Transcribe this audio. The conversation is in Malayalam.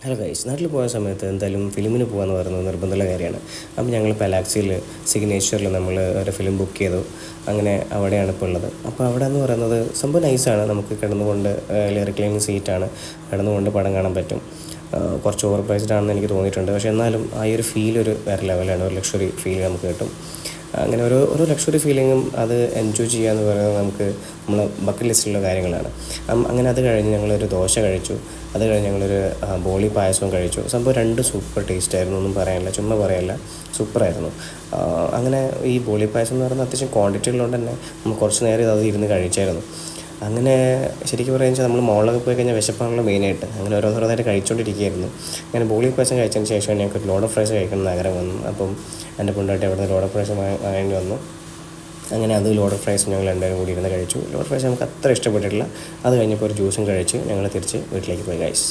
ഹലോ ഗൈസ്, നാട്ടിൽ പോയ സമയത്ത് എന്തായാലും ഫിലിമിന് പോകാമെന്ന് പറയുന്നത് നിർബന്ധമുള്ള കാര്യമാണ്. അപ്പോൾ ഞങ്ങൾ പെലാക്സിൽ സിഗ്നേച്ചറിൽ നമ്മൾ ഒരു ഫിലിം ബുക്ക് ചെയ്തു. അങ്ങനെ അവിടെയാണ് ഇപ്പോൾ ഉള്ളത്. അപ്പോൾ അവിടെ എന്ന് പറയുന്നത് സംഭവം നൈസാണ്. നമുക്ക് കിടന്നുകൊണ്ട് റിക്ലൈനിങ് സീറ്റാണ്, കിടന്നുകൊണ്ട് പടം കാണാൻ പറ്റും. കുറച്ച് ഓവർ പ്രൈസ്ഡ് ആണെന്ന് എനിക്ക് തോന്നിയിട്ടുണ്ട്. പക്ഷേ എന്നാലും ആ ഒരു ഫീൽ ഒരു വേറെ ലെവലാണ്. ഒരു ലക്ഷറി ഫീൽ നമുക്ക് കിട്ടും. അങ്ങനെ ഓരോ ലക്ഷറി ഫീലിങ്ങും അത് എൻജോയ് ചെയ്യുക എന്ന് പറയുന്നത് നമുക്ക് നമ്മളെ ബക്കറ്റ് ലിസ്റ്റിലുള്ള കാര്യങ്ങളാണ്. അങ്ങനെ അത് കഴിഞ്ഞ് ഞങ്ങളൊരു ദോശ കഴിച്ചു. അത് കഴിഞ്ഞ് ഞങ്ങളൊരു ബോളി പായസവും കഴിച്ചു. സംഭവം രണ്ട് സൂപ്പർ ടേസ്റ്റായിരുന്നു, ഒന്നും പറയാനില്ല, ചുമ്മാ പറയല്ല, സൂപ്പറായിരുന്നു. അങ്ങനെ ഈ ബോളി പായസം എന്ന് പറയുന്നത് അത്യാവശ്യം ക്വാണ്ടിറ്റി ഉള്ളതുകൊണ്ട് തന്നെ നമ്മൾ കുറച്ച് നേരം അത് ഇരുന്ന് കഴിച്ചായിരുന്നു. അങ്ങനെ ശരിക്കും പറയുക വെച്ചാൽ നമ്മൾ മോളിലൊക്കെ പോയി കഴിഞ്ഞാൽ വിശപ്പാണല്ലോ മെയിനായിട്ട്. അങ്ങനെ ഓരോന്നോരോന്നായിട്ട് കഴിച്ചുകൊണ്ടിരിക്കുകയായിരുന്നു. അങ്ങനെ ബോളി പായസം കഴിച്ചതിന് ശേഷം ഞങ്ങൾക്ക് ലോഡ് ഓഫ് ഫ്രൈസ് കഴിക്കണം എന്ന് ആഗ്രഹം വന്നു. അപ്പം എൻ്റെ പൊണ്ടാട്ടി അവിടെ നിന്ന് ലോഡ് ഓഫ് ഫ്രൈസ് വാങ്ങേണ്ടി വന്നു. അങ്ങനെ അത് ലോഡ് ഓഫ് ഫ്രൈസ് ഞങ്ങൾ രണ്ടുപേരും കൂടി ഇരുന്ന് കഴിച്ചു. ലോഡ് ഓഫ് ഫ്രൈസ് നമുക്ക് അത്ര ഇഷ്ടപ്പെട്ടിട്ടില്ല. അത് കഴിഞ്ഞപ്പോൾ ഒരു ജ്യൂസും കഴിച്ച് ഞങ്ങൾ തിരിച്ച് വീട്ടിലേക്ക് പോയി ഗൈസ്.